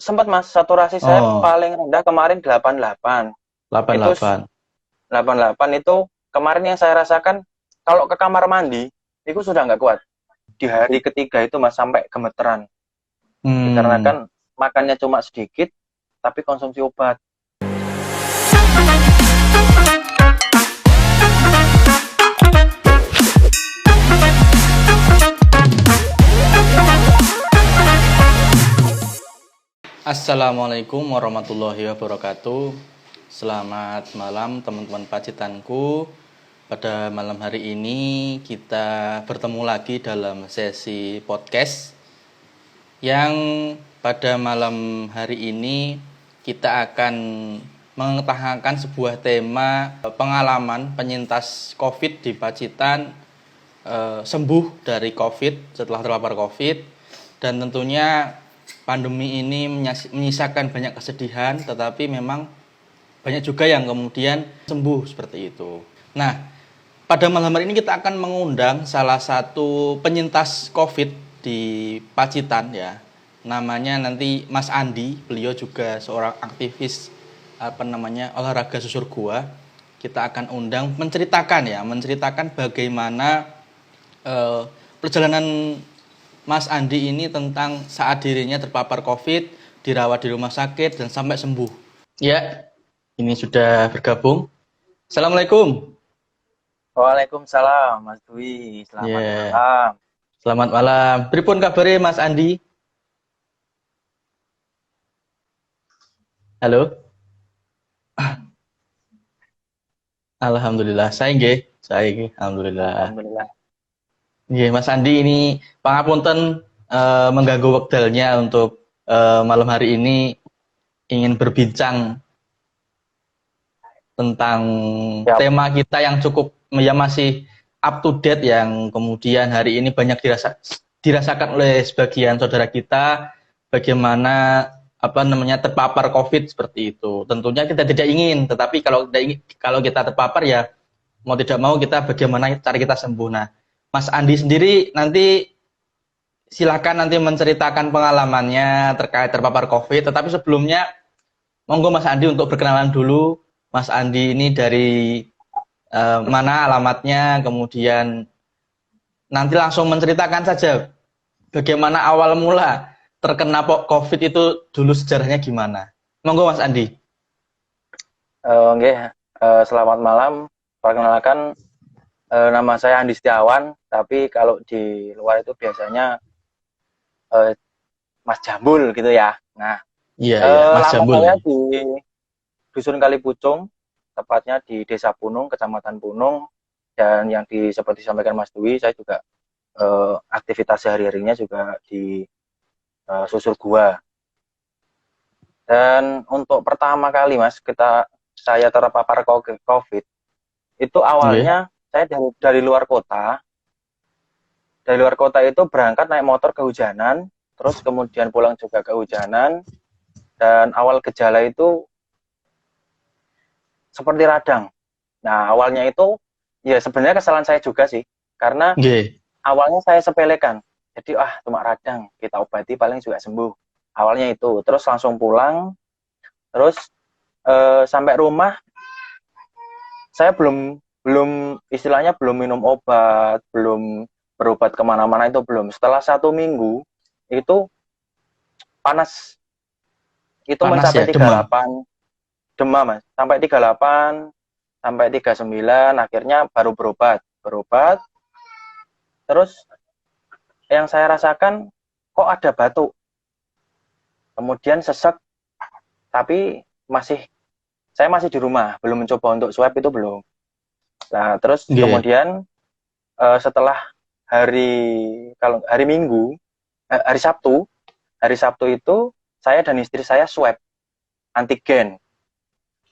sempat Mas, saturasi saya Oh, paling rendah kemarin 88. Itu 88. 88 itu kemarin yang saya rasakan kalau ke kamar mandi itu sudah nggak kuat. Di hari ketiga itu Mas sampai gemeteran. Hmm. Dikarenakan makannya cuma sedikit tapi konsumsi obat. Assalamualaikum warahmatullahi wabarakatuh. Selamat malam teman-teman pacitanku. Pada malam hari ini kita bertemu lagi dalam sesi podcast yang pada malam hari ini kita akan mengutarakan sebuah tema pengalaman penyintas COVID di Pacitan, sembuh dari COVID setelah terpapar COVID, dan tentunya pandemi ini menyisakan banyak kesedihan, tetapi memang banyak juga yang kemudian sembuh seperti itu. Nah, pada malam hari ini kita akan mengundang salah satu penyintas COVID di Pacitan ya. Namanya nanti Mas Andi, beliau juga seorang aktivis olahraga susur gua. Kita akan undang menceritakan bagaimana perjalanan Mas Andi ini tentang saat dirinya terpapar COVID, dirawat di rumah sakit dan sampai sembuh. Ya, ini sudah bergabung. Assalamualaikum. Waalaikumsalam Mas Dwi, selamat Ya, malam. selamat malam. Pripun kabare Mas Andi? Halo. Alhamdulillah, saya nggih, alhamdulillah. Alhamdulillah. Nggih, Mas Andi ini pangapunten mengganggu wekdalnya untuk malam hari ini ingin berbincang tentang Siap. tema kita yang cukup ya masih up to date, yang kemudian hari ini banyak dirasakan oleh sebagian saudara kita, bagaimana terpapar COVID seperti itu. Tentunya kita tidak ingin, tetapi kalau kita terpapar ya mau tidak mau kita bagaimana cara kita sembuh. Nah, Mas Andi sendiri nanti silakan nanti menceritakan pengalamannya terkait terpapar COVID, tetapi sebelumnya monggo Mas Andi untuk berkenalan dulu. Mas Andi ini dari mana alamatnya, kemudian nanti langsung menceritakan saja bagaimana awal mula terkena COVID itu dulu, sejarahnya gimana. Monggo Mas Andi. Nggih, selamat malam. Perkenalkan, nama saya Andi Setiawan, tapi kalau di luar itu biasanya eh, Mas Jambul gitu ya. Nah, Iya, iya, Mas lama Jambul. saya di Dusun Kalipucung, tepatnya di Desa Punung, Kecamatan Punung, dan yang seperti disampaikan Mas Dwi, saya juga aktivitas sehari-harinya juga di susur gua. Dan untuk pertama kali Mas, saya terpapar COVID, itu Nggih. awalnya saya dari luar kota. Dari luar kota itu berangkat naik motor kehujanan, terus kemudian pulang juga kehujanan, dan awal gejala itu seperti radang. Nah, awalnya itu ya sebenarnya kesalahan saya juga sih, karena Nggih. awalnya saya sepelekan. Jadi cuma radang, kita obati paling juga sembuh. Awalnya itu, terus langsung pulang, terus sampai rumah saya belum belum istilahnya belum minum obat, belum berobat kemana-mana, itu belum. Setelah 1 minggu itu panas, itu Panas mencapai ya, demam. 38, demam Mas, sampai 38, sampai 39, akhirnya baru berobat. Terus yang saya rasakan kok ada batuk, kemudian sesek, tapi saya masih di rumah, belum mencoba untuk swab, itu belum. Nah, terus Nggih. kemudian setelah hari Minggu, hari Sabtu itu saya dan istri saya swab antigen.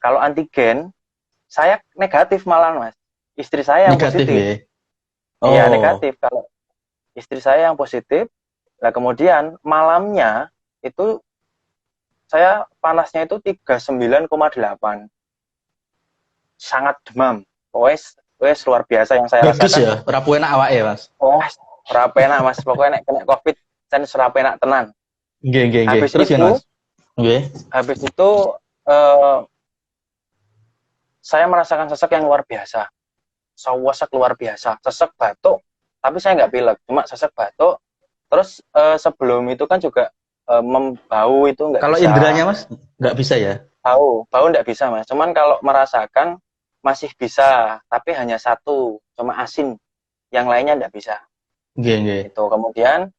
Kalau antigen saya negatif malah Mas. Istri saya yang Negatif positif. ya. Iya, Oh, negatif. Kalau istri saya yang positif. Nah, kemudian malamnya itu saya panasnya itu 39,8. Sangat demam. Wes luar biasa yang saya bagus rasakan. ya, rapuh enak awake, Mas. Oh, ora penak Mas. Pokoknya nek kena Covid sen ora penak tenan. Nggih, nggih, nggih. Habis Terus ya, itu, Mas? Oke. Habis itu eh, saya merasakan sesek yang luar biasa. Sesek luar biasa, sesek batuk, tapi saya nggak pilek, cuma sesek batuk. Terus sebelum itu kan juga membau itu nggak Kalau bisa. inderanya Mas nggak bisa ya? Bau nggak bisa mas. Cuman kalau merasakan masih bisa, tapi hanya satu, cuma asin. Yang lainnya nggak bisa. Nggih, nggih. Itu kemudian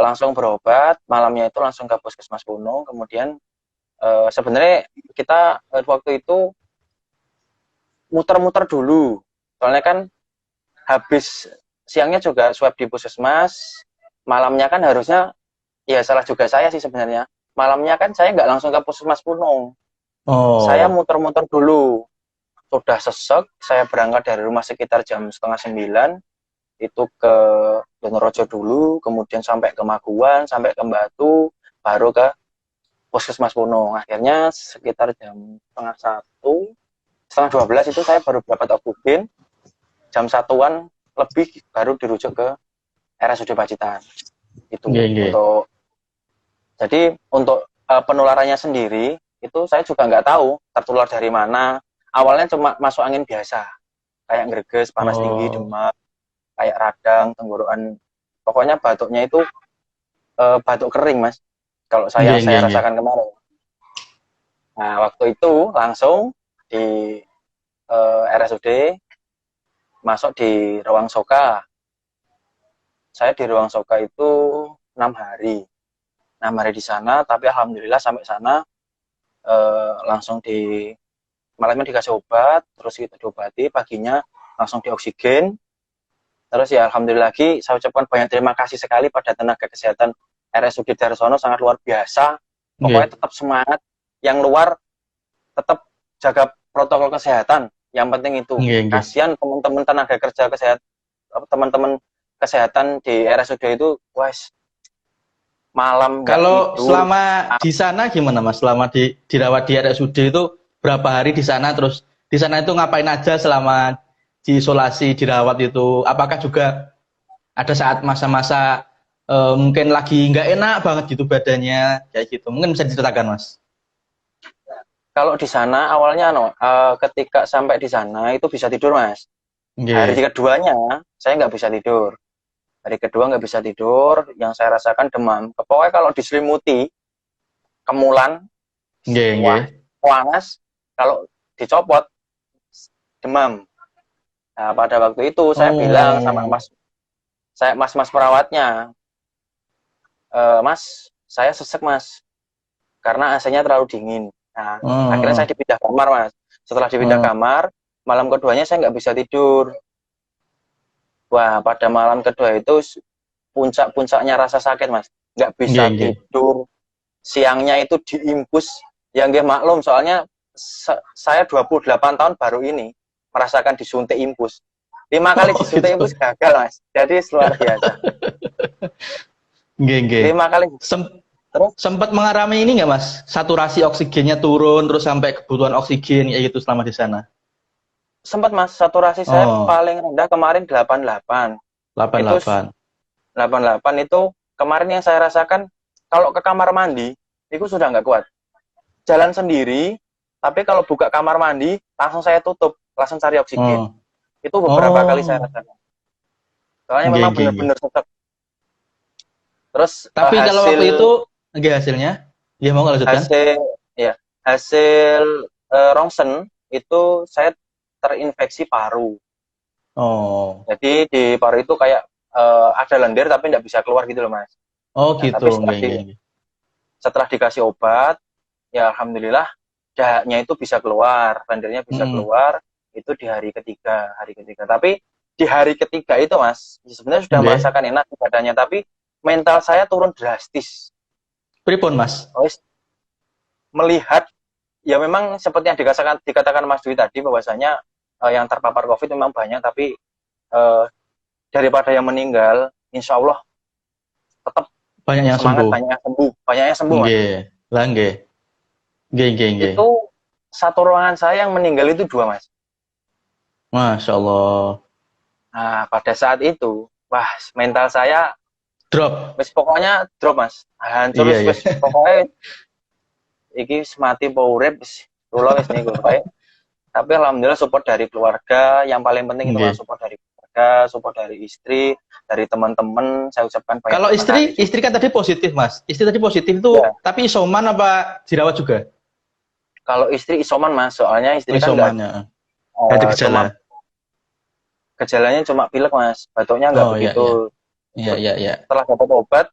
langsung berobat. Malamnya itu langsung ke Puskesmas Gunung. Kemudian sebenarnya kita waktu itu muter-muter dulu. Soalnya kan habis siangnya juga swab di Puskesmas. Malamnya kan harusnya ya salah juga saya sih sebenarnya. Malamnya kan saya nggak langsung ke Puskesmas Gunung. Saya Oh. muter-muter dulu. Sudah sesek, saya berangkat dari rumah sekitar jam setengah 9, itu ke Donorejo dulu, kemudian sampai ke Maguwan, sampai ke Batu, baru ke Puskesmas Gunung. Akhirnya sekitar jam setengah 1, setengah 12 itu saya baru dapat oksigen, jam 1-an lebih baru dirujuk ke RSUD Pacitan. Itu Nggih, nggih. jadi untuk penularannya sendiri, itu saya juga nggak tahu tertular dari mana. Awalnya cuma masuk angin biasa, kayak greges, panas tinggi, Oh. demam, kayak radang, tenggorokan. Pokoknya batuknya itu batuk kering, Mas. Kalau Nggih, saya nggih, nggih. rasakan kemarin. Nah, waktu itu langsung di RSUD masuk di ruang soka. Saya di ruang soka itu 6 hari. 6 hari di sana, tapi alhamdulillah sampai sana langsung di malamnya dikasih obat, terus kita diobati, paginya langsung dioksigen. Terus ya alhamdulillah lagi saya ucapkan banyak terima kasih sekali pada tenaga kesehatan RSUD Darsono, sangat luar biasa. Nggih. Pokoknya tetap semangat, yang luar tetap jaga protokol kesehatan. Yang penting itu. Nggih, nggih. Kasihan teman-teman tenaga kerja kesehatan, teman-teman kesehatan di RSUD itu, wes malam nggak Kalau tidur. selama di sana gimana Mas? Selama dirawat di RSUD itu berapa hari di sana? Terus di sana itu ngapain aja selama diisolasi, dirawat itu? Apakah juga ada saat masa-masa mungkin lagi nggak enak banget gitu badannya kayak gitu? Mungkin bisa diceritakan Mas? Kalau di sana awalnya ketika sampai di sana itu bisa tidur mas. Hari Nggih. keduanya saya nggak bisa tidur. Hari kedua nggak bisa tidur, yang saya rasakan demam. Pokoknya kalau diselimuti, kemulan, Nggih, nggih. wah, panas. Kalau dicopot, demam. Nah, pada waktu itu saya bilang sama Oh. mas perawatnya, mas, saya sesek mas, karena AC-nya terlalu dingin. Nah, akhirnya saya Oh. dipindah kamar mas. Setelah dipindah Oh. kamar, malam keduanya saya nggak bisa tidur. Wah, pada malam kedua itu puncak-puncaknya rasa sakit mas. Nggak bisa Nggih, nggih. tidur, siangnya itu diimpus. Yang dia maklum, soalnya saya 28 tahun baru ini merasakan disuntik impus. 5 kali Oh disuntik gitu. impus gagal mas. Jadi luar biasa. Nggih, nggih. 5 kali. Sem- Terus Sempat mengalami ini nggak Mas? Saturasi oksigennya turun terus sampai kebutuhan oksigen ya gitu selama di sana. sempat mas, saturasi saya Oh, paling rendah kemarin 88. Itu 88. 88 itu kemarin yang saya rasakan, kalau ke kamar mandi itu sudah nggak kuat. Jalan sendiri, tapi kalau buka kamar mandi langsung saya tutup, langsung cari oksigen. Oh. Itu beberapa kali saya Oh. rasakan. Soalnya Nggih, memang nggih, nggih. benar-benar sesak. Terus Tapi kalau hasil waktu itu nggih hasilnya, ya mau nggak lanjutkan? hasil ya hasil rongsen itu saya terinfeksi paru. Oh. Jadi di paru itu kayak ada lendir tapi nggak bisa keluar gitu loh mas. Oh Nah, gitu. tapi Nggih, nggih, nggih. setelah dikasih obat, ya alhamdulillah dahaknya itu bisa keluar, lendirnya bisa Mm-mm. keluar itu di hari ketiga, Tapi di hari ketiga itu mas, sebenarnya sudah Nggih. merasakan enak di badannya, tapi mental saya turun drastis. Pripun Mas? Oh, melihat ya memang seperti yang dikatakan Mas Dwi tadi bahwasanya yang terpapar COVID memang banyak, tapi eh, daripada yang meninggal, insya Allah tetap Banyak yang semangat, sembuh. banyaknya sembuh mas. Nggih. Lah nggih. Nggih, nggih, nggih. Itu satu ruangan saya yang meninggal itu 2 mas. Masya Allah. Nah pada saat itu, wah mental saya Drop. wis pokoknya drop mas, hancur Iya, wis iya. wis pokoknya iki mati apa urip kula wis niku kayak. Tapi alhamdulillah support dari keluarga, yang paling penting itu Nggih. support dari keluarga, support dari istri, dari teman-teman, saya ucapkan banyak Kalau terima kasih juga. istri kan tadi positif, Mas. Istri tadi positif itu Ya, tapi isoman apa dirawat juga? kalau istri isoman Mas, soalnya Oh, istri kan nggak isomannya. Ada gejala. cuma gejalanya cuma pilek Mas, batuknya nggak Oh, iya iya. begitu. Iya iya iya. Setelah dapat obat,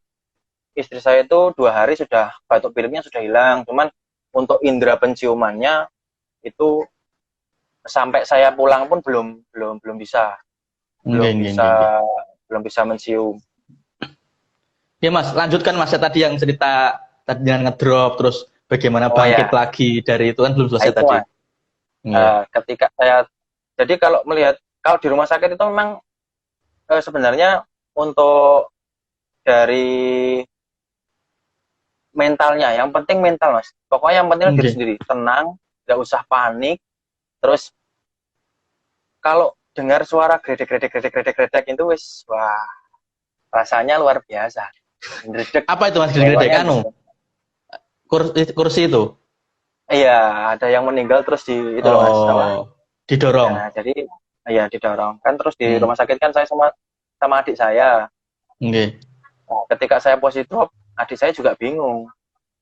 istri saya itu 2 hari sudah batuk pileknya sudah hilang, cuman untuk indera penciumannya itu sampai saya pulang pun belum bisa Nggih belum nggih nggih nggih. bisa belum bisa mencium. Ya Mas, lanjutkan Mas ya tadi yang cerita tadi yang ngedrop terus bagaimana Oh bangkit ya, lagi dari itu kan belum nah selesai itu tadi. Mas. Iya. Ketika saya jadi kalau di rumah sakit itu memang sebenarnya untuk dari mentalnya, yang penting mental Mas. Pokoknya yang penting diri Nggih. sendiri, tenang, nggak usah panik. Terus kalau dengar suara gredek itu wis wah rasanya luar biasa. Gredek Apa itu Mas gede-gede pokoknya anu? bisa. Kursi itu. Iya, ada yang meninggal terus di itu loh Mas, apa? Oh, didorong. Nah, jadi ya didorong. Kan terus di Hmm. rumah sakit kan saya sama sama adik saya. Nggih. Nah, ketika saya positif, adik saya juga bingung.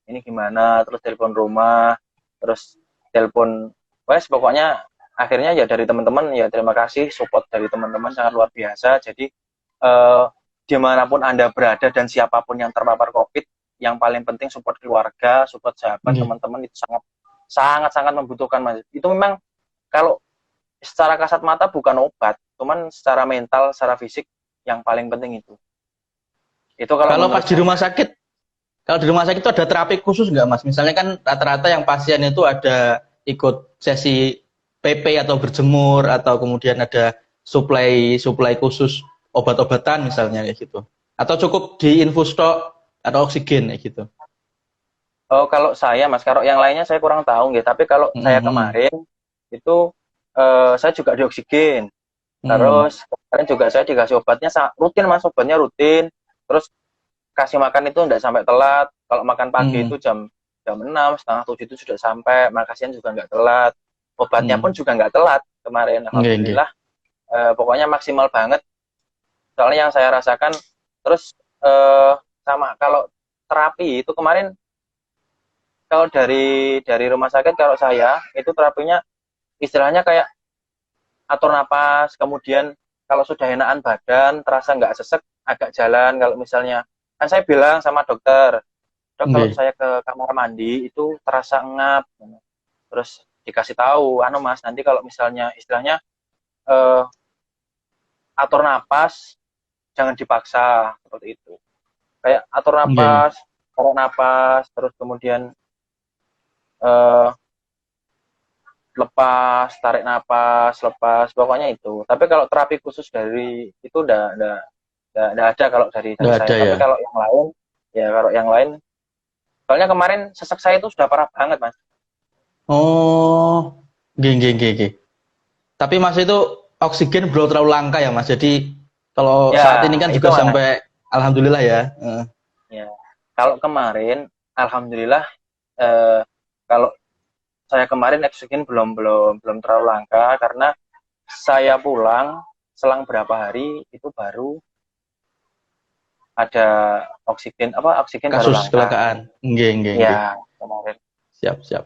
Ini gimana? Terus telepon rumah, terus telepon, wes pokoknya akhirnya ya dari teman-teman ya terima kasih support dari teman-teman sangat luar biasa. Jadi dimanapun Anda berada dan siapapun yang terpapar COVID, yang paling penting support keluarga, support sahabat, Nggih. teman-teman itu sangat sangat sangat membutuhkan Mas. Itu memang kalau secara kasat mata bukan obat, cuman secara mental, secara fisik yang paling penting itu. Itu kalau Kalau pas menurut di rumah saya. sakit, kalau di rumah sakit itu ada terapi khusus nggak Mas? Misalnya kan rata-rata yang pasien itu ada ikut sesi PP atau berjemur atau kemudian ada suplai khusus obat-obatan misalnya kayak gitu. Atau cukup di infus tok atau oksigen kayak gitu. Oh, kalau saya Mas, kalau yang lainnya saya kurang tahu gitu. Tapi kalau saya Mhm. kemarin itu saya juga di oksigen. Hmm. Terus kemarin juga saya dikasih obatnya rutin Mas, obatnya rutin. Terus kasih makan itu enggak sampai telat. Kalau makan pagi Hmm. itu jam jam 6, setengah 7 itu sudah sampai. Makasihnya juga enggak telat. Obatnya pun Hmm. juga enggak telat kemarin. Nggih, nggih. Alhamdulillah. Pokoknya maksimal banget. Soalnya yang saya rasakan terus eh, sama kalau terapi itu kemarin kalau dari rumah sakit kalau saya itu terapinya istilahnya kayak atur napas, kemudian kalau sudah enakan badan, terasa nggak sesek, agak jalan. Kalau misalnya, kan saya bilang sama dokter, dok kalau Nggih. saya ke kamar mandi itu terasa ngap, terus dikasih tahu, anu mas, nanti kalau misalnya istilahnya eh, atur napas, jangan dipaksa seperti itu. Kayak atur Nggih. napas, tarik napas, terus kemudian eh, lepas, tarik napas, lepas, pokoknya itu. Tapi kalau terapi khusus dari itu udah ada kalau dari Nggak saya. ada Tapi ya. kalau yang lain, ya kalau yang lain, soalnya kemarin sesek saya itu sudah parah banget mas. Oh, nggih, nggih, nggih, nggih. Tapi Mas itu oksigen belum terlalu langka ya Mas. Jadi kalau Ya saat ini kan itu juga mas. sampai alhamdulillah ya. Ya kalau kemarin, alhamdulillah eh, kalau saya kemarin oksigen belum belum belum terlalu langka karena saya pulang selang berapa hari itu baru ada oksigen baru Kasus langka. kecelakaan. Nggih, nggih, nggih. Ya kemarin. Siap, siap.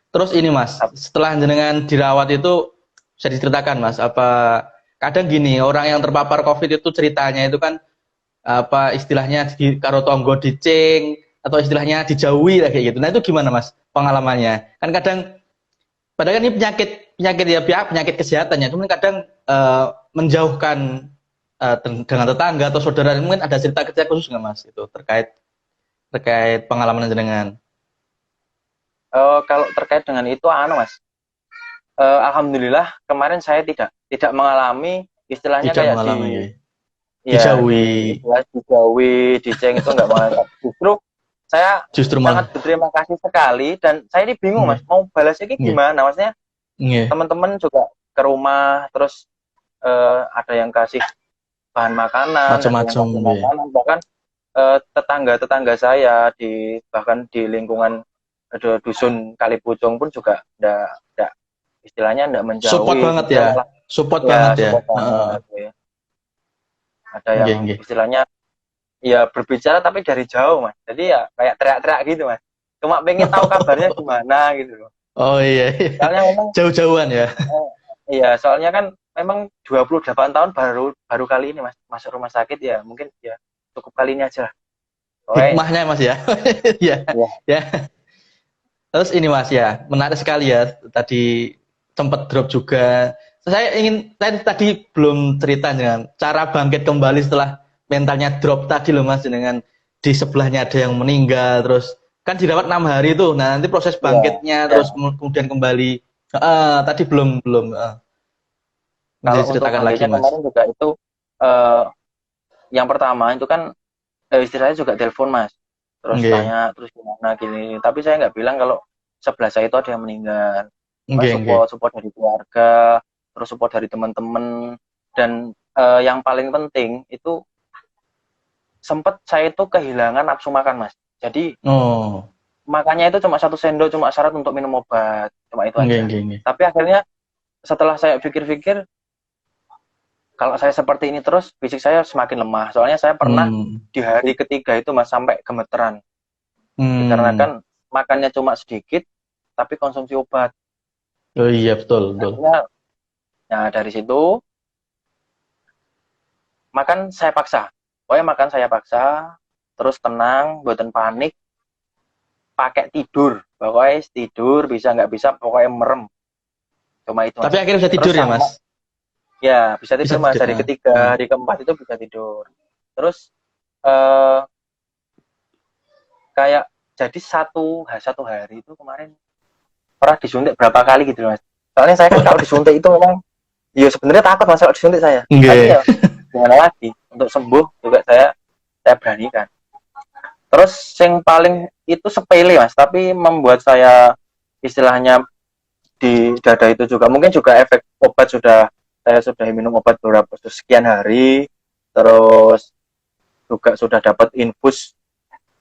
Terus ini Mas, setelah jenengan dirawat itu bisa diceritakan Mas, apa kadang gini, orang yang terpapar COVID itu ceritanya itu kan apa istilahnya di karo tonggo dicing atau istilahnya dijauhi lah kayak gitu. Nah, itu gimana Mas pengalamannya? Kan kadang padahal kan ini penyakit penyakit ya penyakit kesehatan ya, cuman kadang menjauhkan dengan tetangga atau saudara mungkin ada cerita-cerita khusus nggak Mas itu terkait terkait pengalaman jenengan? Kalau terkait dengan itu anu mas, alhamdulillah kemarin saya tidak mengalami istilahnya Tidak kayak mengalami ya. di Dijauhi. istilah dijauhi, diceng itu enggak mengalami. Justru saya Justru sangat malah berterima kasih sekali dan saya ini bingung nggih, mas mau balasnya ini nggih, gimana maksudnya nggih, teman-teman juga ke rumah terus ada yang kasih bahan makanan, ada yang macam-macam kasih nggih. makanan, bahkan tetangga-tetangga saya bahkan di lingkungan ada dusun Kalipucung pun juga enggak istilahnya enggak menjauhi. Support banget ya. Support ya, banget ya. support banget, ya. Ada yang Nggih. istilahnya ya berbicara tapi dari jauh Mas. Jadi ya kayak teriak-teriak gitu Mas. Cuma pengen tahu kabarnya gimana gitu loh. Oh iya. Soalnya memang Jauh-jauhan ya. iya, soalnya kan memang 28 tahun baru kali ini Mas masuk rumah sakit ya. Mungkin ya cukup kali ini aja lah. Hikmahnya Mas ya. Ya. Ya. Ya. Terus ini Mas ya, menarik sekali ya. Tadi sempat drop juga. Saya tadi belum cerita dengan cara bangkit kembali setelah mentalnya drop tadi loh Mas, dengan di sebelahnya ada yang meninggal, terus kan dirawat 6 hari tuh. Nah, nanti proses bangkitnya terus kemudian kembali. Tadi belum. Kalau untuk ceritakan lagi Mas. kemarin juga itu yang pertama itu kan istilahnya juga telepon Mas. Terus tanya terus gimana gini. Tapi saya nggak bilang kalau sebelah saya itu ada yang meninggal. Support dari keluarga, terus support dari teman-teman, dan yang paling penting itu sempat saya itu kehilangan nafsu makan Mas. Jadi makannya itu cuma 1 sendok, cuma syarat untuk minum obat, cuma itu aja. Tapi akhirnya setelah saya pikir-pikir, kalau saya seperti ini terus fisik saya semakin lemah. Soalnya saya pernah di hari ketiga itu Mas sampai gemeteran. Dikarenakan makannya cuma sedikit tapi konsumsi obat. Oh iya, betul. Nah, dari situ makan saya paksa. Makan saya paksa, terus tenang, buatan panik, pakai tidur. Pokoknya tidur, bisa nggak bisa, pokoknya merem. Cuma itu. Tapi akhirnya bisa tidur ya Mas? Ya, bisa tidur Mas. Hari ketiga, hari keempat itu bisa tidur. Terus kayak jadi satu hari itu kemarin pernah disuntik berapa kali gitu Mas. Soalnya saya kan kalau disuntik itu memang ya sebenarnya takut Mas kalau disuntik saya. Tapi ya gimana lagi, untuk sembuh juga saya beranikan. Terus yang paling itu sepele Mas, tapi membuat saya istilahnya di dada itu juga mungkin juga efek obat, saya sudah minum obat beberapa sekian hari, terus juga sudah dapat infus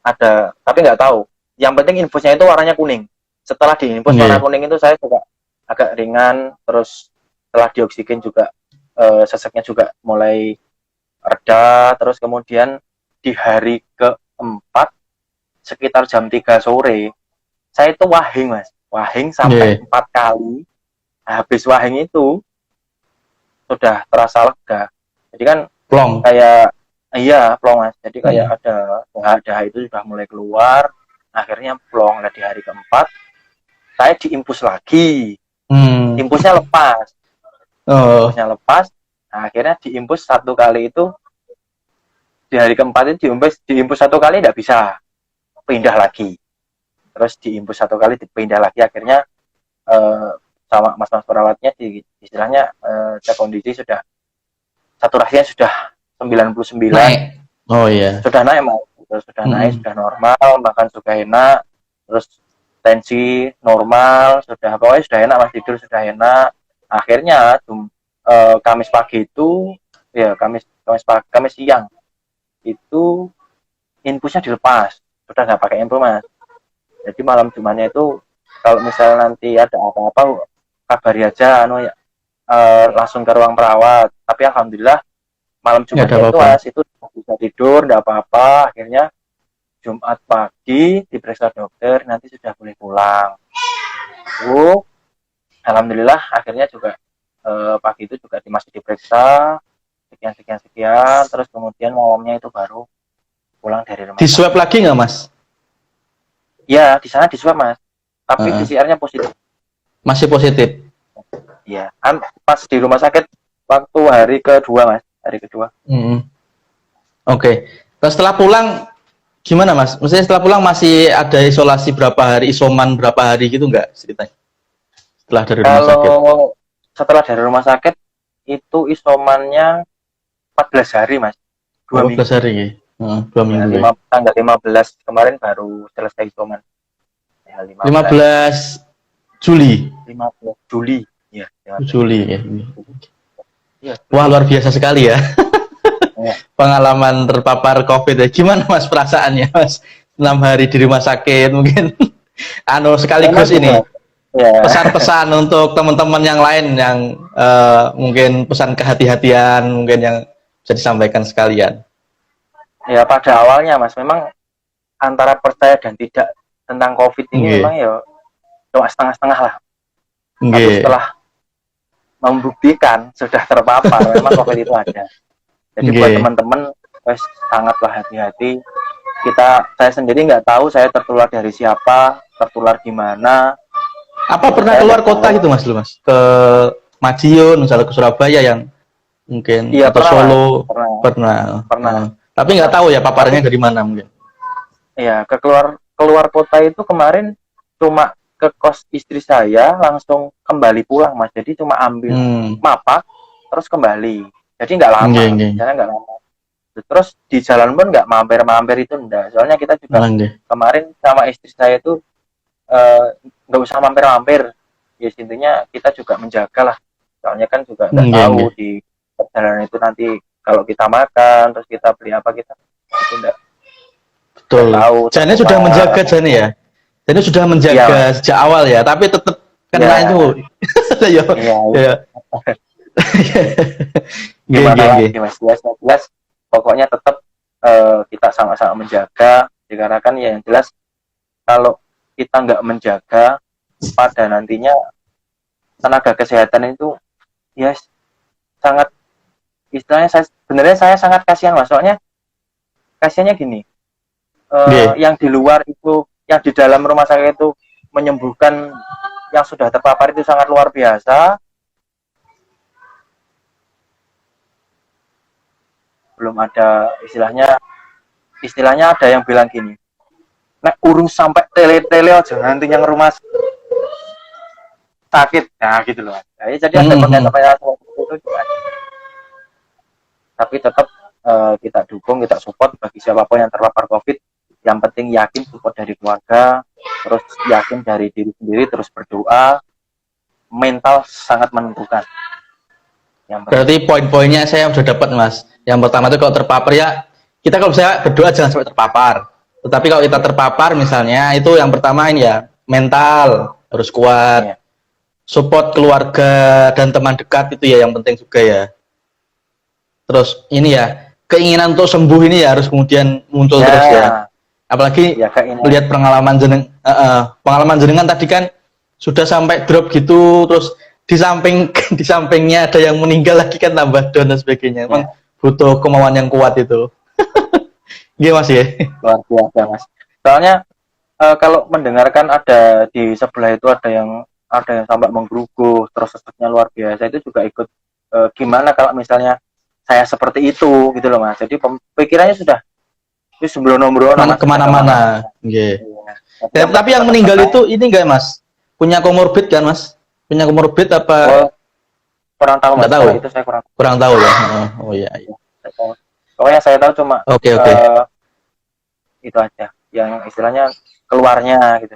ada, tapi nggak tahu. Yang penting infusnya itu warnanya kuning. Setelah diinfus warna kuning itu saya juga agak ringan, terus setelah dioksigen juga seseknya juga mulai reda. Terus kemudian di hari keempat sekitar jam 3 sore saya itu wahing Mas, wahing sampai 4 kali. Habis wahing itu sudah terasa lega. Jadi kan plong kayak plong Mas. Jadi kayak ada dahak itu sudah mulai keluar. Akhirnya plong. Nah, di hari keempat saya diimpus lagi. Impusnya lepas. Impusnya lepas. Nah, akhirnya diimpus 1 kali itu di hari keempat itu diimpus 1 kali tidak bisa. Pindah lagi. Terus diimpus 1 kali dipindah lagi. Akhirnya sama mas-mas perawatnya istilahnya kondisi sudah saturasinya sudah 99. Naik. Oh iya. Sudah naik Mas. Sudah naik, sudah normal, makan juga enak. Terus tensi normal, pokoknya sudah enak Mas, tidur sudah enak. Akhirnya Kamis pagi itu ya Kamis siang itu infusnya dilepas. Sudah nggak pakai infus Mas. Jadi malam Jumatnya itu kalau misalnya nanti ada apa-apa kabari aja langsung ke ruang perawat. Tapi alhamdulillah malam Jumatnya itu Mas itu bisa tidur, enggak apa-apa. Akhirnya Jumat pagi diperiksa dokter, nanti sudah boleh pulang. Alhamdulillah akhirnya juga pagi itu juga masih diperiksa sekian, terus kemudian malamnya itu baru pulang dari rumah. Di swab lagi nggak Mas? Ya, di sana di swab Mas. Tapi PCR-nya positif. Masih positif? Iya, pas di rumah sakit waktu hari kedua Mas, hari kedua. Oke. Terus setelah pulang gimana Mas? Maksudnya setelah pulang masih ada isolasi berapa hari, isoman berapa hari gitu nggak ceritanya? Setelah dari rumah sakit? Setelah dari rumah sakit itu isomannya 14 hari Mas. 12 hari ya? 2 minggu ya. Tanggal 15 kemarin baru selesai isoman. Ya, 15 Juli? 15 Juli. Ya, Juli ya. Wah, luar biasa sekali ya. Pengalaman terpapar COVID ya. Gimana Mas perasaannya Mas? 6 hari di rumah sakit mungkin Sekaligus gini, ini Mas. Ya, pesan-pesan untuk teman-teman yang lain yang mungkin pesan kehati-hatian mungkin yang bisa disampaikan sekalian. ya pada awalnya Mas, memang antara percaya dan tidak tentang COVID ini Nggih. memang ya cuma setengah-setengah lah. Tapi Nggih. setelah membuktikan sudah terpapar, memang COVID itu ada. Jadi buat Nggih. teman-teman, wes sangatlah hati-hati. Saya sendiri nggak tahu saya tertular dari siapa, tertular gimana, Apa itu pernah saya keluar nggak kota tahu. gitu Mas, lu Mas? Ke Madiun, misalnya ke Surabaya yang mungkin Iya atau pernah Mas, Solo pernah, pernah. pernah, Tapi nggak pernah. tahu ya Tapi paparannya dari mana mungkin. ya keluar keluar kota itu kemarin cuma ke kos istri saya, langsung kembali pulang Mas. Jadi cuma ambil Hmm. mapa terus kembali. Jadi nggak lama, Nggih, nggih. jalan nggak lama. Terus di jalan pun nggak mampir-mampir itu enggak. Soalnya kita juga Nggih. kemarin sama istri saya itu nggak usah mampir-mampir. Ya intinya kita juga menjaga lah. Soalnya kan juga nggak Nggih, tahu nggih. di perjalanan itu nanti kalau kita makan terus kita beli apa kita itu nggak Betul. tahu Jane sudah tertukar menjaga atau Jane ya. Jane sudah iya menjaga Mas. sejak awal ya, tapi tetap Iya, kena itu. Ya. iya, Ya. Nggih, gimana nggih, nggih. lagi Mas, jelas pokoknya tetap kita sama-sama menjaga dikarenakan ya yang jelas kalau kita nggak menjaga pada nantinya tenaga kesehatan itu ya sangat istilahnya saya sangat kasihan Mas, soalnya kasihannya gini, Nggih. yang di luar itu yang di dalam rumah sakit itu menyembuhkan yang sudah terpapar itu sangat luar biasa, belum ada istilahnya ada yang bilang gini, nek urus sampai tele-tele aja nanti yang rumah sakit, nah gitu loh. Nah, jadi ada pernyataan itu juga. Tapi tetap kita dukung, kita support bagi siapapun yang terpapar COVID. Yang penting yakin support dari keluarga, terus yakin dari diri sendiri, terus berdoa. Mental sangat menentukan. Berarti poin-poinnya saya sudah dapat Mas. Yang pertama itu kalau terpapar ya kita kalau bisa berdoa jangan sampai terpapar. Tetapi kalau kita terpapar misalnya itu yang pertama ini ya mental harus kuat. Ya, Support keluarga dan teman dekat itu ya yang penting juga ya. Terus ini ya keinginan untuk sembuh ini ya harus kemudian muncul terus ya. ya, Apalagi ya kayak ini. melihat pengalaman jenengan tadi kan sudah sampai drop gitu, terus di sampingnya ada yang meninggal lagi kan tambah down dan sebagainya. Emang Ya, butuh kemauan yang kuat itu. Gimana Mas ya? luar biasa Mas. Soalnya kalau mendengarkan ada di sebelah itu ada yang sampai menggerugu, terus seseknya luar biasa, itu juga ikut gimana kalau misalnya saya seperti itu gitu loh Mas. Jadi pikirannya sudah itu sembrono-sembrono Mas, Kemana-mana. Yeah. Yang Tapi yang meninggal itu ini enggak Mas? Punya komorbid kan Mas? Punya komorbid apa? Kurang tahu Mas. Enggak tahu. Itu saya kurang tahu ya. Oh iya. Iya. Pokoknya saya tahu cuma Oke. itu aja. Yang istilahnya keluarnya gitu.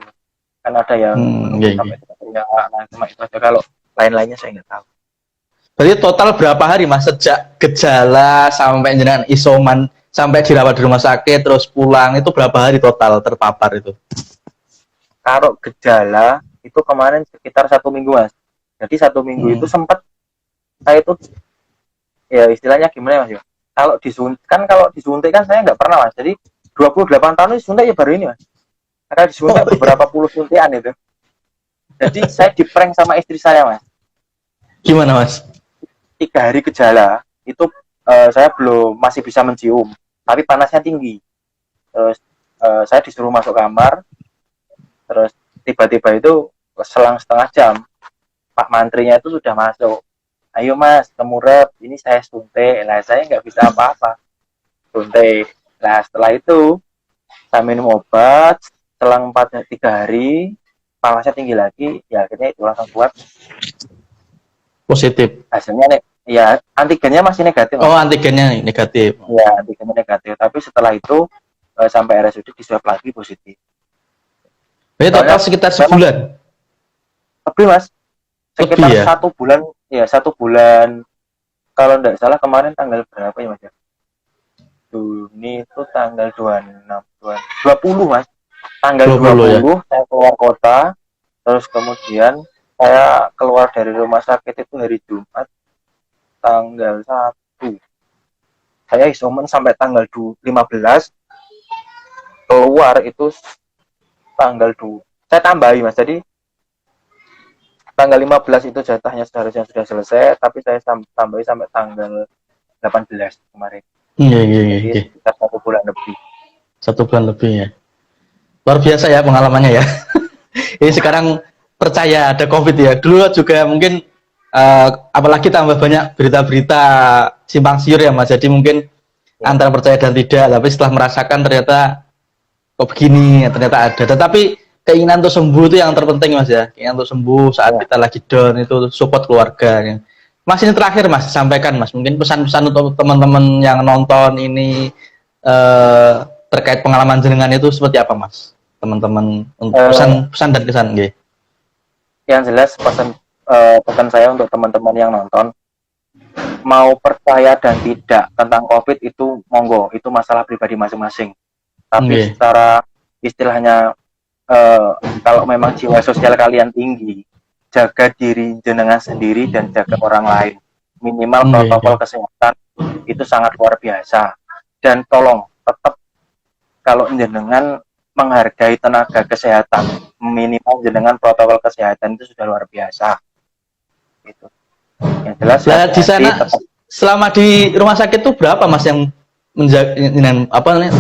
Kan ada yang sampai ya, nah, cuma itu aja. Kalau lain-lainnya saya nggak tahu. Berarti total berapa hari Mas sejak gejala sampai jenengan isoman sampai dirawat di rumah sakit terus pulang itu berapa hari total terpapar itu? Kalau gejala itu kemarin sekitar 1 minggu Mas. Jadi 1 minggu itu sempat saya itu ya istilahnya gimana Mas ya? Kalau disuntik kan saya nggak pernah Mas. Jadi 28 tahun disuntik ya baru ini Mas. Karena disuntik beberapa puluh suntikan itu. Jadi saya diprank sama istri saya Mas. Gimana Mas? 3 hari gejala itu saya masih bisa mencium, tapi panasnya tinggi. Terus saya disuruh masuk kamar, terus tiba-tiba itu selang setengah jam Pak Mantrinya itu sudah masuk. Ayo Mas, temurep, ini saya suntik. Lah saya nggak bisa apa-apa, suntik. Nah setelah itu saya minum obat, selang 3 hari panasnya tinggi lagi, ya akhirnya itu langsung kuat. Positif. Hasilnya nih, ya antigennya masih negatif. Oh antigennya negatif. Ya antigennya negatif, tapi setelah itu sampai RSUD di swab lagi positif. Berarti total sekitar sebulan. Lebih Mas, sekitar ya? 1 bulan. Ya 1 bulan. Kalau tidak salah kemarin tanggal berapa ya Mas? Juni itu tanggal 26, 20 Mas. tanggal 20 ya. 20 saya keluar kota, terus kemudian saya keluar dari rumah sakit itu hari Jumat tanggal 1. Saya isoman sampai tanggal 15, keluar itu tanggal 2. Saya tambahi Mas, jadi tanggal 15 itu jatahnya seharusnya sudah selesai, tapi saya tambahi sampai tanggal 18 kemarin. Iya, iya, iya. Jadi Iya. sekitar 1 bulan lebih. 1 bulan lebih ya. Luar biasa ya pengalamannya ya. Ini sekarang percaya ada COVID ya. Dulu juga mungkin apalagi tambah banyak berita-berita simpang siur ya Mas. Jadi mungkin antara percaya dan tidak. Tapi setelah merasakan ternyata kok begini, ternyata ada. Tetapi keinginan untuk sembuh itu yang terpenting Mas ya. Keinginan untuk sembuh saat kita lagi down itu support keluarga. Ya. Mas ini terakhir Mas, sampaikan Mas. Mungkin pesan-pesan untuk teman-teman yang nonton ini terkait pengalaman jenengan itu seperti apa Mas? Teman-teman untuk pesan dan kesan nggih. Yang jelas pesan saya untuk teman-teman yang nonton, mau percaya dan tidak tentang COVID itu monggo, itu masalah pribadi masing-masing. Tapi secara istilahnya kalau memang jiwa sosial kalian tinggi, jaga diri jenengan sendiri dan jaga orang lain. Minimal protokol kesehatan itu sangat luar biasa. Dan tolong tetap kalau jenengan menghargai tenaga kesehatan, minimal jenengan protokol kesehatan itu sudah luar biasa. Gitu. Yang jelas nah, di sana tetap. Selama di rumah sakit itu berapa Mas yang menjaga apa namanya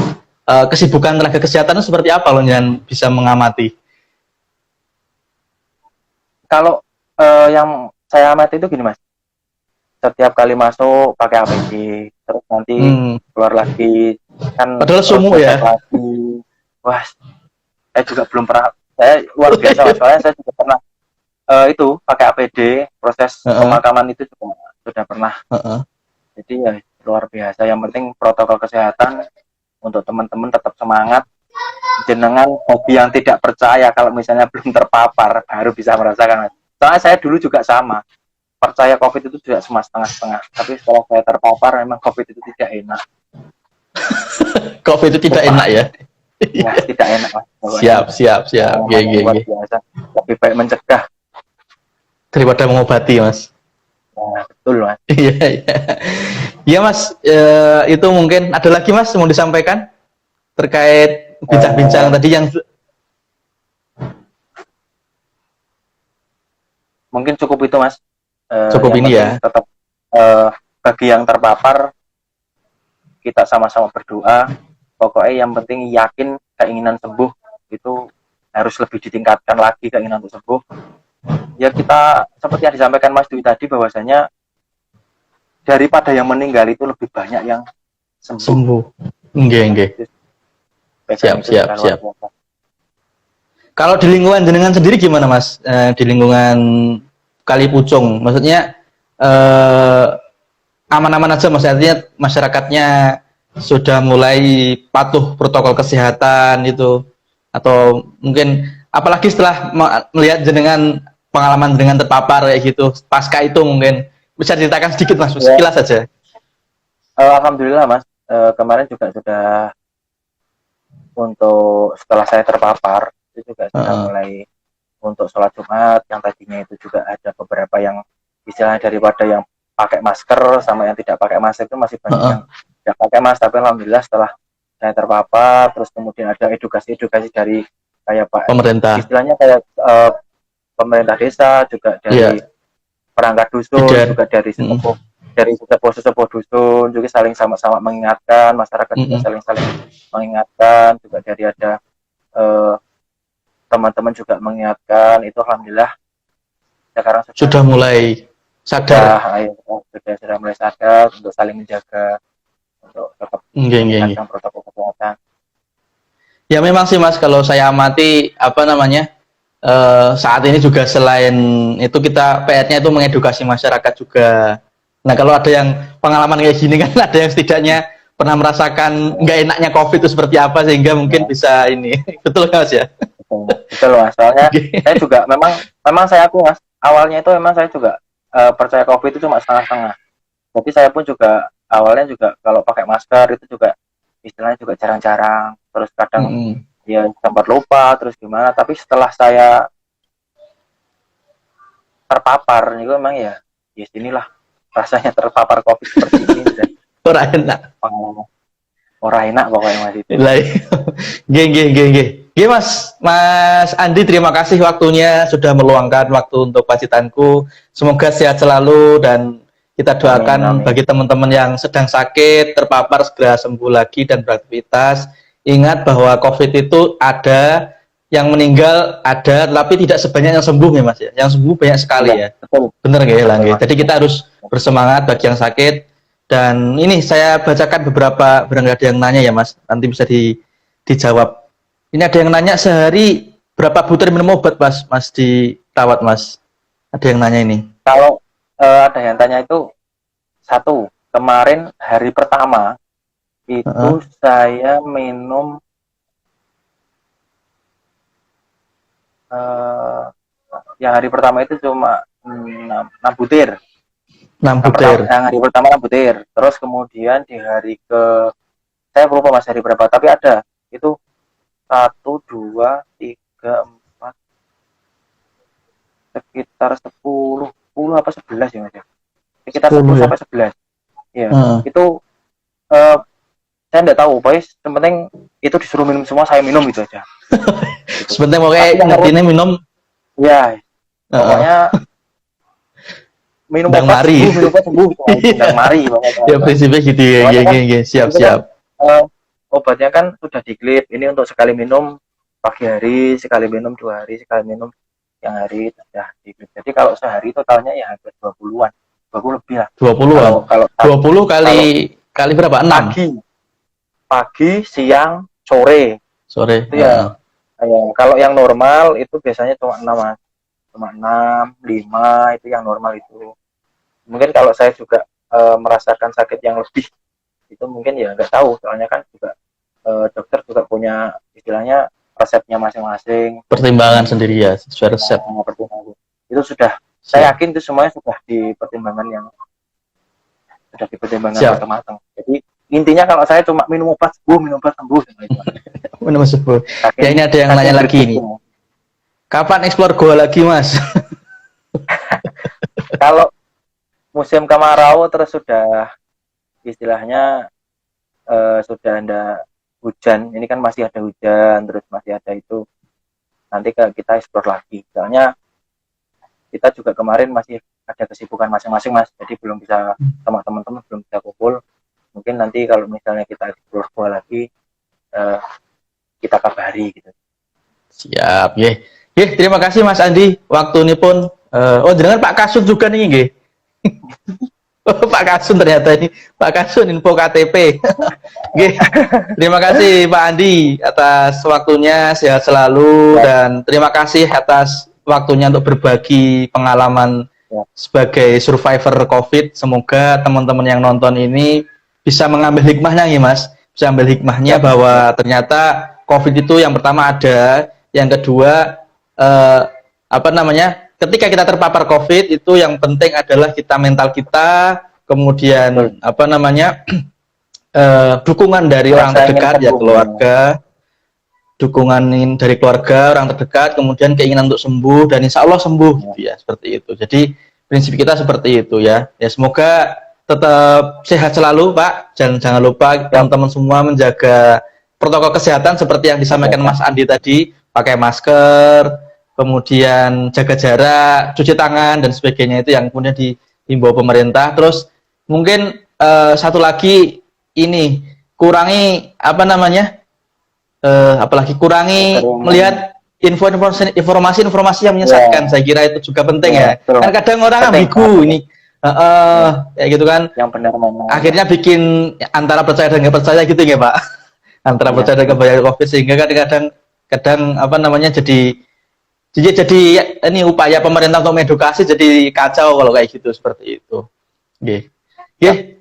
kesibukan tenaga kesehatan itu seperti apa loh yang bisa mengamati? Kalau yang saya amati itu gini Mas, setiap kali masuk pakai APD, terus nanti keluar lagi kan padahal sumuk ya lagi. Wah, saya juga belum pernah, saya luar biasa Mas, soalnya saya juga pernah itu pakai APD, proses pemakaman itu juga sudah pernah. Jadi ya luar biasa, yang penting protokol kesehatan. Untuk teman-teman tetap semangat. Jenengan bagi yang tidak percaya kalau misalnya belum terpapar baru bisa merasakan. Soalnya saya dulu juga sama, percaya COVID itu juga cuma setengah-setengah, tapi setelah saya terpapar memang COVID itu tidak enak. COVID itu tidak enak ya? Ya tidak enak Mas. Siap. Luar biasa. Lebih baik mencegah daripada mengobati Mas. Nah, betul Mas. Iya Mas, itu mungkin ada lagi Mas mau disampaikan terkait bincang-bincang tadi yang mungkin cukup itu Mas. Cukup ini ya. Tetap bagi yang terpapar kita sama-sama berdoa. Pokoknya yang penting yakin keinginan sembuh itu harus lebih ditingkatkan lagi, keinginan untuk sembuh. Ya kita seperti yang disampaikan Mas Dwi tadi bahwasanya daripada yang meninggal itu lebih banyak yang sembuh. Enggak. Siap. Kalau di lingkungan jenengan sendiri gimana Mas? Di lingkungan Kali Pucung, maksudnya aman-aman aja Mas? Artinya masyarakatnya sudah mulai patuh protokol kesehatan itu, atau mungkin apalagi setelah melihat jenengan pengalaman dengan terpapar kayak gitu pasca itu, mungkin bisa ceritakan sedikit Mas, sekilas saja. Alhamdulillah Mas, kemarin juga sudah, untuk setelah saya terpapar itu juga sudah mulai untuk sholat Jumat, yang tadinya itu juga ada beberapa yang istilahnya daripada yang pakai masker sama yang tidak pakai masker itu masih banyak yang tidak pakai masker. Tapi alhamdulillah setelah saya terpapar, terus kemudian ada edukasi dari kayak Pak pemerintah, istilahnya kayak pemerintah desa, juga dari perangkat dusun, juga dari sesepuh dusun juga saling sama-sama mengingatkan, masyarakat juga saling mengingatkan, juga dari ada teman-teman juga mengingatkan. Itu alhamdulillah sekarang sudah mulai sadar, sudah mulai sadar untuk saling menjaga, untuk tetap meningkatkan protokol kesehatan. Ya memang sih Mas, kalau saya amati apa namanya saat ini juga selain itu kita PR-nya itu mengedukasi masyarakat juga. Nah kalau ada yang pengalaman kayak gini kan ada yang setidaknya pernah merasakan nggak enaknya COVID itu seperti apa, sehingga mungkin bisa ini. Betul Mas ya? Betul Mas, soalnya saya juga memang saya aku Mas, awalnya itu memang saya juga percaya COVID itu cuma setengah-setengah. Jadi saya pun juga awalnya juga kalau pakai masker itu juga istilahnya juga jarang-jarang, terus kadang ya sempat lupa terus gimana, tapi setelah saya terpapar itu memang ya sinilah rasanya terpapar COVID seperti ini dan Ora enak. pengalaman orang enak pokoknya Mas itu. Lah, Nggih, Mas Andi, terima kasih waktunya sudah meluangkan waktu untuk pacitanku. Semoga sehat selalu dan kita doakan Amin. bagi teman-teman yang sedang sakit, terpapar segera sembuh lagi dan beraktivitas. Ingat bahwa COVID itu ada, yang meninggal ada, tapi tidak sebanyak yang sembuh ya Mas ya. Yang sembuh banyak sekali ya. Betul. Bener nggak ya Lang? Jadi kita harus bersemangat bagi yang sakit. Dan ini saya bacakan beberapa, barangkali ada yang nanya ya Mas, nanti bisa dijawab. Ini ada yang nanya, sehari berapa butir minum obat Mas dirawat Mas? Ada yang nanya ini. Kalau ada yang tanya itu, satu, kemarin hari pertama itu saya minum yang hari pertama itu cuma 6 butir. 6 butir. Yang hari pertama 6 butir. Terus kemudian di hari saya lupa Mas hari berapa, tapi ada itu 1, 2, 3, 4 sekitar 10 apa 11 ya Mas ya. Sekitar 10 sampai 11. Ya, itu saya enggak tahu, guys. Yang penting itu disuruh minum semua, saya minum itu aja. Sebenarnya pokoknya ngertinya minum. Ya, pokoknya minum obat sembuh, dan mari. Ya prinsipnya gitu ya, siap. Obatnya kan sudah diklip, ini untuk sekali minum pagi hari, sekali minum 2 hari, sekali minum yang hari sudah diklip. Jadi kalau sehari totalnya ya hampir 20-an, 20 lebih lah. 20-an. Kalau 20 kali berapa? 6. Pagi, siang, sore. Itu ya. Kalau yang normal itu biasanya cuma 6 Mas. Cuma 6, 5 itu yang normal itu. Mungkin kalau saya juga merasakan sakit yang lebih itu mungkin ya nggak tahu, soalnya kan juga dokter juga punya istilahnya resepnya masing-masing, pertimbangan sendiri ya sesuai resep. Itu sudah saya yakin itu semuanya sudah dipertimbangkan matang-matang. Jadi intinya kalau saya cuma minum obat sembuh minum sembuh. Ya ini ada yang nanya lagi ini, kapan eksplor goa lagi Mas? Kalau musim kemarau terus sudah istilahnya sudah ada hujan, ini kan masih ada hujan, terus masih ada itu, nanti kita explore lagi. Soalnya kita juga kemarin masih ada kesibukan masing-masing Mas, jadi belum bisa sama teman-teman, belum bisa kumpul. Mungkin nanti kalau misalnya kita explore lagi, kita kabari gitu. Siap, ya. Terima kasih Mas Andi, waktu ini pun. Dengan Pak Kasun juga nih, nggih. Pak Kasun ternyata ini, Pak Kasun info KTP. Terima kasih Pak Andi atas waktunya, sehat selalu, dan terima kasih atas waktunya untuk berbagi pengalaman sebagai survivor COVID. Semoga teman-teman yang nonton ini bisa mengambil hikmahnya ya Mas, bisa ambil hikmahnya bahwa ternyata COVID itu yang pertama ada, yang kedua ketika kita terpapar COVID itu yang penting adalah mental kita, kemudian dukungan dari orang terdekat ya, keluarga, dukungan dari keluarga, orang terdekat, kemudian keinginan untuk sembuh, dan insya Allah sembuh gitu ya, seperti itu. Jadi prinsip kita seperti itu ya. Ya semoga tetap sehat selalu Pak, jangan lupa teman-teman semua menjaga protokol kesehatan seperti yang disampaikan Mas Andi tadi, pakai masker, kemudian jaga jarak, cuci tangan dan sebagainya, itu yang kemudian dihimbau pemerintah. Terus mungkin satu lagi ini, kurangi kurangi melihat informasi yang menyesatkan. Saya kira itu juga penting ya. Kan kadang orang ambigu ini. Ya gitu kan. Yang benar mana. Akhirnya bikin antara percaya dan nggak percaya gitu ya Pak. Antara percaya dan nggak percaya COVID, sehingga kadang jadi ini upaya pemerintah untuk mengedukasi jadi kacau kalau kayak gitu, seperti itu.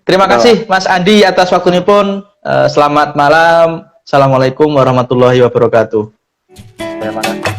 Terima kasih Mas Andi atas waktunya pun. Selamat malam. Assalamualaikum warahmatullahi wabarakatuh. Terima kasih.